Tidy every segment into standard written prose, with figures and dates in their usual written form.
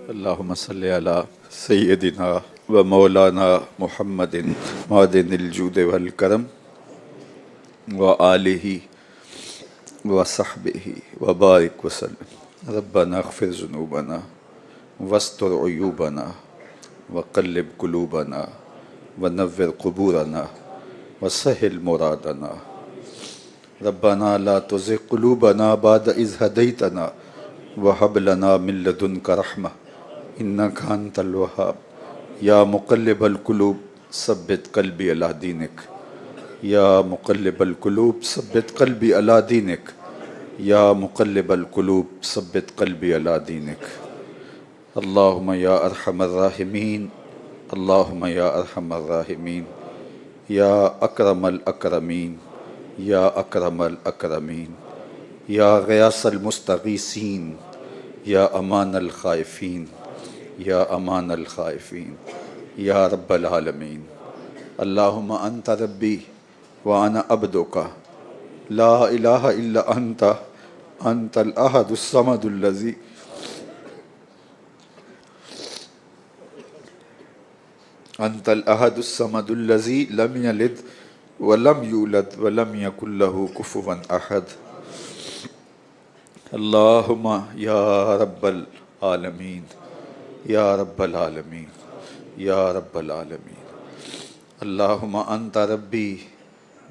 اللہم صلی علی سیدنا و مولانا محمد معدن الجود والکرم و آلہ و صحبہ و بارک وسلم۔ ربنا اغفر ذنوبنا واستر عیوبنا وقلب قلوبنا ونور قبورنا وسہل مرادنا۔ ربنا لا تزغ قلوبنا بعد إذ هديتنا وهب لنا من لدنك رحمة إنك أنت الوهاب۔ یا مقلب القلوب ثبت قلبی علی دینک، یا مقلب القلوب ثبت قلبی علی دینک، یا مقلب القلوب ثبت قلبی علی دینک۔ اللہم یا ارحم الراحمین، اللہم یا ارحم الراحمین، یا اکرم الاکرمین، یا اکرم الاکرمین، یا غیاث المستغیثین، یا امان الخائفین، یا امان الخائفین، یا رب العالمین۔ اللہم انت ربی وانا عبدک، لا الہ الا انت، انت الاحد الصمد الذی انت الاحد الصمد الذی لم یلد ولم یولد ولم یکن له کفوا احد۔ اللہم یا رب العالمین، یا رب العالمین، یا رب العالمین۔ اللہم انت ربی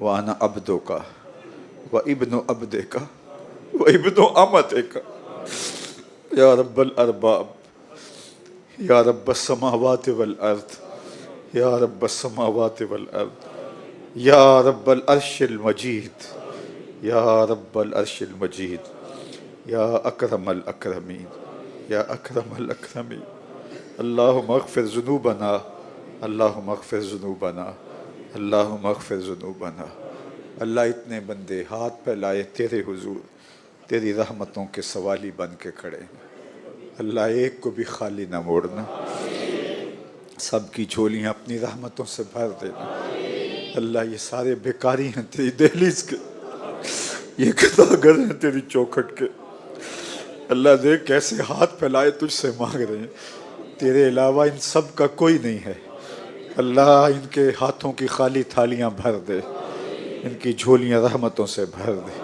وانا عبدک و ابن عبدک و ابن امتک، یا رب الارباب، یا رب السماوات والارض، یا رب السماوات والارض، یا رب العرش المجید، یا رب العرش المجید، یا اکرم الاکرمین، یا اکرم الاکرمین۔ اللہم اغفر ذنوبنا، اللہم اغفر ذنوبنا، اللہم اغفر ذنوبنا۔ اللہ اتنے بندے ہاتھ پھیلائے تیرے حضور، تیری رحمتوں کے سوالی بن کے کھڑے ہیں۔ اللہ ایک کو بھی خالی نہ موڑنا، سب کی جھولیاں اپنی رحمتوں سے بھر دینا۔ اللہ یہ سارے بیکاری ہیں تیری دہلیز کے، یہ گداگر ہیں تیری چوکھٹ کے۔ اللہ دیکھ کیسے ہاتھ پھیلائے تجھ سے مانگ رہے ہیں، تیرے علاوہ ان سب کا کوئی نہیں ہے۔ اللہ ان کے ہاتھوں کی خالی تھالیاں بھر دے، ان کی جھولیاں رحمتوں سے بھر دے۔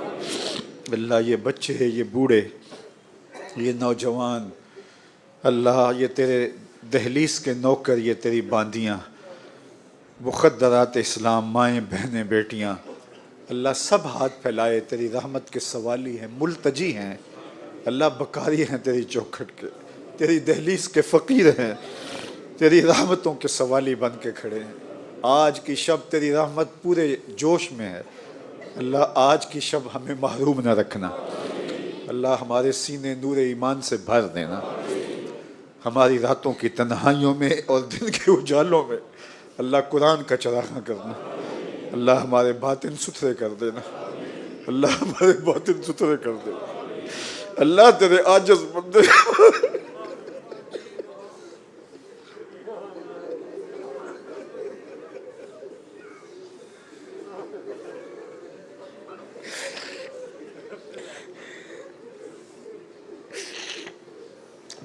اللہ یہ بچے یہ بوڑھے یہ نوجوان، اللہ یہ تیرے دہلیز کے نوکر، یہ تیری باندیاں، مخدرات اسلام، مائیں بہنیں بیٹیاں، اللہ سب ہاتھ پھیلائے تیری رحمت کے سوالی ہیں، ملتجی ہیں۔ اللہ بکاری ہیں تیری چوکھٹ کے، تیری دہلیز کے فقیر ہیں، تیری رحمتوں کے سوالی بن کے کھڑے ہیں۔ آج کی شب تیری رحمت پورے جوش میں ہے، اللہ آج کی شب ہمیں محروم نہ رکھنا۔ اللہ ہمارے سینے نور ایمان سے بھر دینا، ہماری راتوں کی تنہائیوں میں اور دن کے اجالوں میں اللہ قرآن کا چراغاں کرنا۔ اللہ ہمارے باطن ستھرے کر دینا، اللہ ہمارے باطن ستھرے کر دینا۔ اللہ تیرے عاجز بندے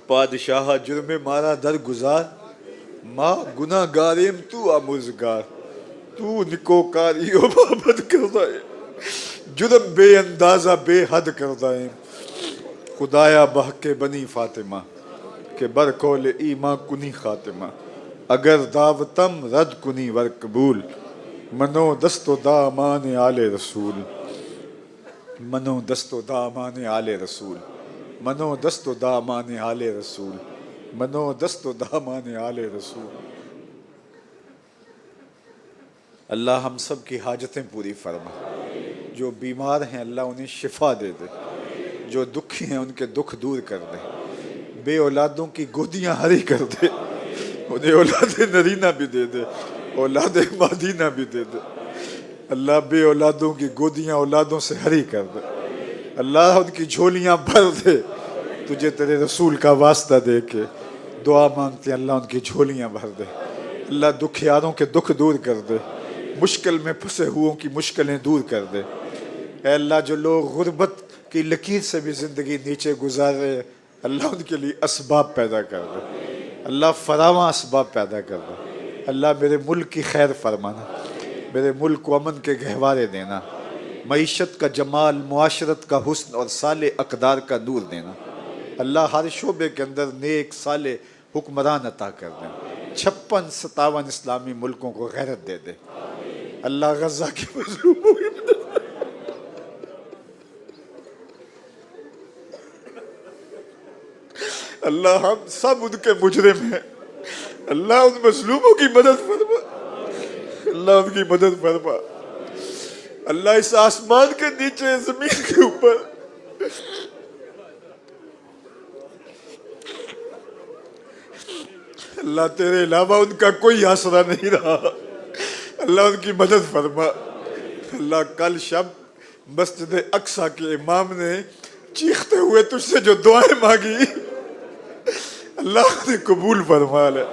بادشاہ جرم مارا در گزار، ماں گناہ گاریم تو آموزگار، تو نکوکاری و بابد کردائے، جرم بے اندازہ بے حد کردائے۔ خدایا بحق بنی فاطمہ کہ برکول ایماں کنی خاتمہ، اگر دعوتم رد کنی ور قبول، منو دست و دامان آل رسول، منو دست و دامان آل رسول، منو دست و دامان آل رسول، منو دست و دامان آل رسول۔ اللہ ہم سب کی حاجتیں پوری فرما، جو بیمار ہیں اللہ انہیں شفا دے دے، جو دکھی ہیں ان کے دکھ دور کر دے، بے اولادوں کی گودیاں ہری کر دے، انہیں اولاد نرینہ بھی دے دے، اولاد مادینہ بھی دے دے۔ اللہ بے اولادوں کی گودیاں اولادوں سے ہری کر دے، اللہ ان کی جھولیاں بھر دے۔ تجھے تیرے رسول کا واسطہ دے کے دعا مانگتے ہیں، اللہ ان کی جھولیاں بھر دے، اللہ دکھیاروں کے دکھ دور کر دے، مشکل میں پھنسے ہوئوں کی مشکلیں دور کر دے۔ اے اللہ جو لوگ غربت کی لکیر سے بھی زندگی نیچے گزار رہے، اللہ ان کے لیے اسباب پیدا کر دے، اللہ فراواں اسباب پیدا کر دے۔ اللہ میرے ملک کی خیر فرمانا، میرے ملک کو امن کے گہوارے دینا، معیشت کا جمال، معاشرت کا حسن اور صالح اقدار کا نور دینا۔ اللہ ہر شعبے کے اندر نیک صالح حکمران عطا کر دیں۔ 56-57 اسلامی ملکوں کو غیرت دے دے۔ اللہ غزہ کے مظلوموں کی مدد، اللہ ہم سب ان کے مجرم ہیں، اللہ ان مظلوموں کی مدد فرما، اللہ ان کی مدد فرما۔ اللہ اس آسمان کے نیچے، زمین کے اوپر اللہ تیرے علاوہ ان کا کوئی آسرا نہیں رہا، اللہ ان کی مدد فرما۔ اللہ کل شب مسجد اقصیٰ کے امام نے چیختے ہوئے تجھ سے جو دعائیں مانگی، اللہ نے قبول فرما لے۔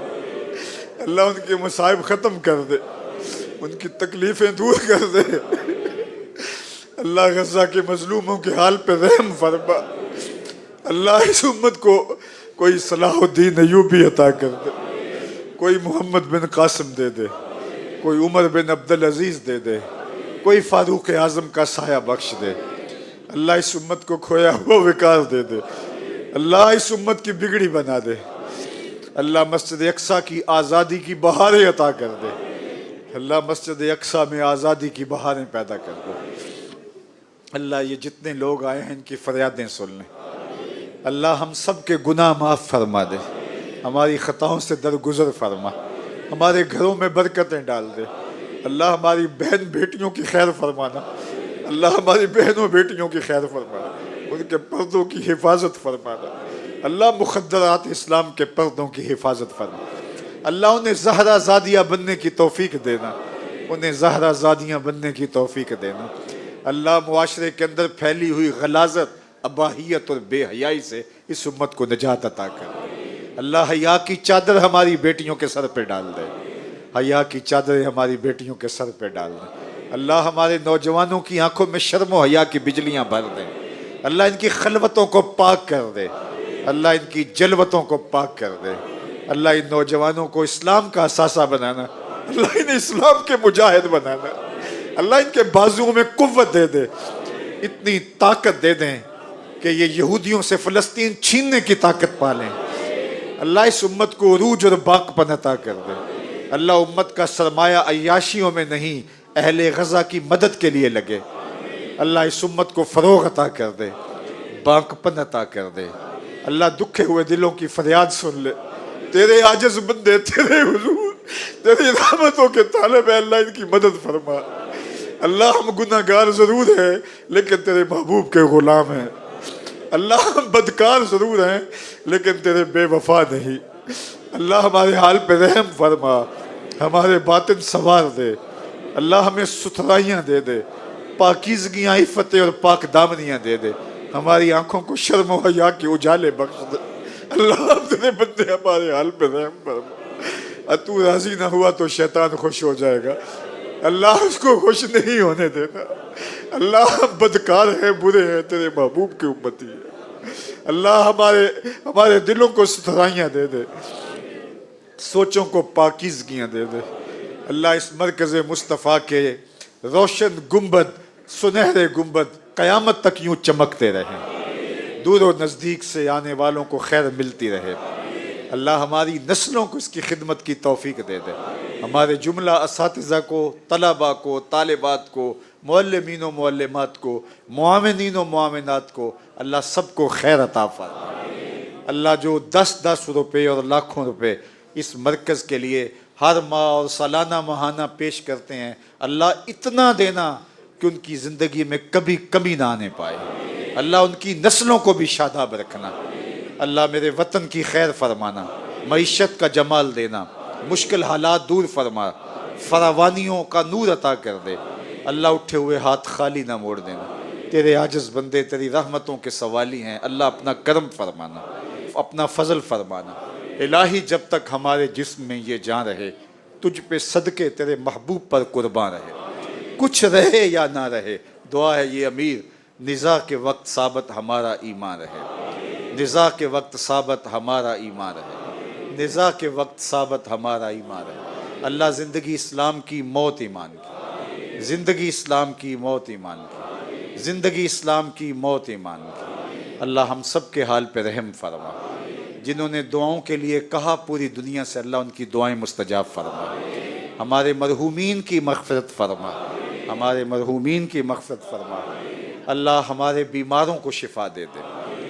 اللہ ان کے مصائب ختم کر دے، ان کی تکلیفیں دور کر دے۔ اللہ غزہ کے مظلوموں کے حال پہ رحم فرما۔ اللہ اس امت کو کوئی صلاح الدین ایوبی عطا کر دے، کوئی محمد بن قاسم دے دے، کوئی عمر بن عبدالعزیز دے دے، کوئی فاروق اعظم کا سایہ بخش دے۔ اللہ اس امت کو کھویا ہوا وقار دے دے، اللہ اس امت کی بگڑی بنا دے۔ اللہ مسجد اقصیٰ کی آزادی کی بہاریں عطا کر دے، اللہ مسجد اقصیٰ میں آزادی کی بہاریں پیدا کر دے۔ اللہ یہ جتنے لوگ آئے ہیں ان کی فریادیں سن لیں۔ اللہ ہم سب کے گناہ معاف فرما دے، ہماری خطاؤں سے درگزر فرما، ہمارے گھروں میں برکتیں ڈال دے۔ اللہ ہماری بہن بیٹیوں کی خیر فرمانا، اللہ ہماری بہنوں بیٹیوں کی خیر فرمانا، ان کے پردوں کی حفاظت فرمانا۔ اللہ مخدرات اسلام کے پردوں کی حفاظت فرما۔ اللہ انہیں زہرا زادیہ بننے کی توفیق دینا، انہیں زہرا زادیاں بننے کی توفیق دینا۔ اللہ معاشرے کے اندر پھیلی ہوئی غلاظت، اباہیت اور بے حیائی سے اس امت کو نجات عطا کر دے۔ اللہ حیا کی چادر ہماری بیٹیوں کے سر پہ ڈال دے، حیا کی چادر ہماری بیٹیوں کے سر پہ ڈال دے۔ اللہ ہمارے نوجوانوں کی آنکھوں میں شرم و حیا کی بجلیاں بھر دے۔ اللہ ان کی خلوتوں کو پاک کر دے، اللہ ان کی جلوتوں کو پاک کر دے۔ اللہ ان نوجوانوں کو اسلام کا اثاثہ بنانا، اللہ انہیں اسلام کے مجاہد بنانا۔ اللہ ان کے بازوؤں میں قوت دے دے، اتنی طاقت دے دیں کہ یہ یہودیوں سے فلسطین چھیننے کی طاقت پالیں۔ اللہ اس امت کو عروج اور باقپن عطا کر دے۔ اللہ امت کا سرمایہ عیاشیوں میں نہیں، اہل غزہ کی مدد کے لیے لگے۔ اللہ اس امت کو فروغ عطا کر دے، باقپن عطا کر دے۔ اللہ دکھے ہوئے دلوں کی فریاد سن لے۔ تیرے عاجز بندے تیرے حضور، تیری رحمتوں کے طالب ہیں، اللہ ان کی مدد فرما۔ اللہ ہم گناہ گار ضرور ہیں لیکن تیرے محبوب کے غلام ہیں۔ اللہ ہم بدکار ضرور ہیں لیکن تیرے بے وفا نہیں۔ اللہ ہمارے حال پہ رحم فرما، ہمارے باطن سنوار دے۔ اللہ ہمیں ستھرائیاں دے دے، پاکیزگیاں، عفتیں اور پاک دامنیاں دے دے۔ ہماری آنکھوں کو شرم و حیا کے اجالے بخش دے۔ اللہ ہم تیرے بندے، ہمارے حال پہ رحم فرما۔ تو راضی نہ ہوا تو شیطان خوش ہو جائے گا، اللہ اس کو خوش نہیں ہونے دینا۔ اللہ ہم بدکار ہیں، برے ہیں، تیرے محبوب کی امتی ہے۔ اللہ ہمارے دلوں کو ستھرائیاں دے دے، سوچوں کو پاکیزگیاں دے دے۔ اللہ اس مرکز مصطفیٰ کے روشن گنبد، سنہرے گنبد قیامت تک یوں چمکتے رہیں، دور و نزدیک سے آنے والوں کو خیر ملتی رہے۔ اللہ ہماری نسلوں کو اس کی خدمت کی توفیق دے دے۔ ہمارے جملہ اساتذہ کو، طلباء کو، طالبات کو، معلمین و معلمات کو، معاونین و معاونات کو، اللہ سب کو خیر عطا فرما۔ اللہ جو 10-10 روپے اور لاکھوں روپے اس مرکز کے لیے ہر ماہ اور سالانہ ماہانہ پیش کرتے ہیں، اللہ اتنا دینا کہ ان کی زندگی میں کبھی کمی نہ آنے پائے۔ اللہ ان کی نسلوں کو بھی شاداب رکھنا۔ اللہ میرے وطن کی خیر فرمانا، معیشت کا جمال دینا، مشکل حالات دور فرما، فراوانیوں کا نور عطا کر دے۔ اللہ اٹھے ہوئے ہاتھ خالی نہ موڑ دینا۔ تیرے عاجز بندے تیری رحمتوں کے سوالی ہیں، اللہ اپنا کرم فرمانا، اپنا فضل فرمانا۔ الہی جب تک ہمارے جسم میں یہ جان رہے، تجھ پہ صدقے تیرے محبوب پر قربان رہے، کچھ رہے یا نہ رہے۔ دعا ہے یہ امیر، نزاع کے وقت ثابت ہمارا ایمان رہے۔ نزاع کے وقت ثابت ہمارا ایمان ہے، نزاع کے وقت ثابت ہمارا ایمان ہے۔ اللہ زندگی اسلام کی، موت ایمان کی، زندگی اسلام کی، موت ایمان کی، زندگی اسلام کی، موت ایمان کی۔ اللہ ہم سب کے حال پہ رحم فرما، جنہوں نے دعاؤں کے لیے کہا پوری دنیا سے، اللہ ان کی دعائیں مستجاب فرما، ہمارے مرحومین کی مغفرت فرما، ہمارے مرحومین کی مغفرت فرما۔ اللہ ہمارے بیماروں کو شفا دے دے،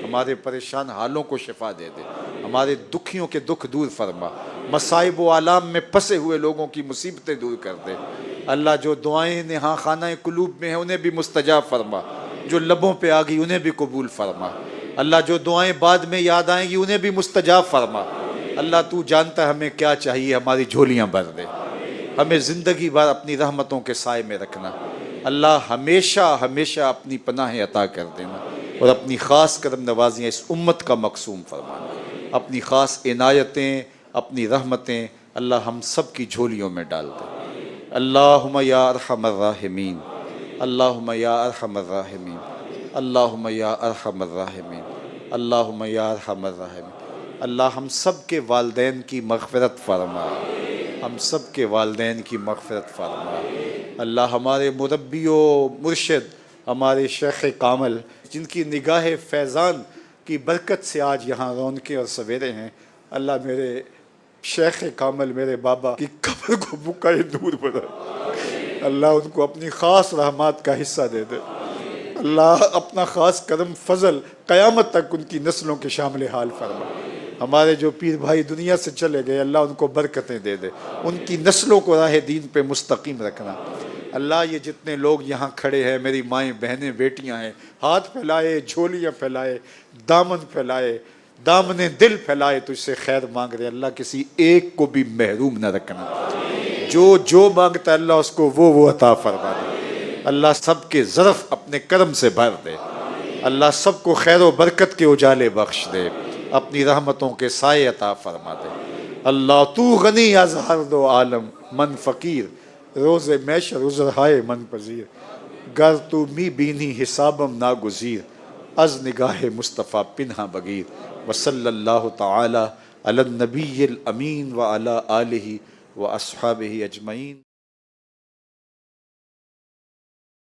ہمارے پریشان حالوں کو شفا دے دے، ہمارے دکھیوں کے دکھ دور فرما، مصائب و آلام میں پھنسے ہوئے لوگوں کی مصیبتیں دور کر دے۔ اللہ جو دعائیں نہاں خانہ قلوب میں ہیں انہیں بھی مستجاب فرما، جو لبوں پہ آ گئی انہیں بھی قبول فرما۔ اللہ جو دعائیں بعد میں یاد آئیں گی انہیں بھی مستجاب فرما۔ اللہ تو جانتا ہے ہمیں کیا چاہیے، ہماری جھولیاں بھر دے، ہمیں زندگی بھر اپنی رحمتوں کے سائے میں رکھنا۔ اللہ ہمیشہ ہمیشہ اپنی پناہ عطا کر دینا، اور اپنی خاص کرم نوازیاں اس امت کا مقسوم فرمانا، اپنی خاص عنایتیں، اپنی رحمتیں اللہ ہم سب کی جھولیوں میں ڈال دے۔ اللہم یا ارحم الراحمین، اللہم یا ارحم الراحمین، اللہم یا ارحم الراحمین، اللہم یا ارحم الراحمین۔ اللہ ہم سب کے والدین کی مغفرت فرما، ہم سب کے والدین کی مغفرت فرما۔ اللہ ہمارے مربی و مرشد، ہمارے شیخ کامل، جن کی نگاہ فیضان کی برکت سے آج یہاں رونقیں اور سویرے ہیں، اللہ میرے شیخ کامل، میرے بابا کی قبر کو بقائے نور بنا، اللہ ان کو اپنی خاص رحمات کا حصہ دے دے۔ اللہ اپنا خاص کرم فضل قیامت تک ان کی نسلوں کے شامل حال فرما۔ ہمارے جو پیر بھائی دنیا سے چلے گئے، اللہ ان کو برکتیں دے دے، ان کی نسلوں کو راہ دین پہ مستقیم رکھنا۔ اللہ یہ جتنے لوگ یہاں کھڑے ہیں، میری مائیں، بہنیں، بیٹیاں ہیں، ہاتھ پھیلائے، جھولیاں پھیلائے، دامن پھیلائے، دامن دل پھیلائے، تجھ سے خیر مانگ رہے، اللہ کسی ایک کو بھی محروم نہ رکھنا۔ جو مانگتا ہے اللہ اس کو وہ عطا فرما دے۔ اللہ سب کے ظرف اپنے کرم سے بھر دے، اللہ سب کو خیر و برکت کے اجالے بخش دے، اپنی رحمتوں کے سائے عطا فرما دے۔ اللہ تو غنی از ہر دو عالم، من فقیر روز محشر عذرہائے من پذیر، گر تو می بینی حسابم ناگزیر، از نگاہ مصطفیٰ پنہا بگیر۔ وصلی اللہ تعالی علی النبی الامین وعلی آلہ واصحابہ اجمعین۔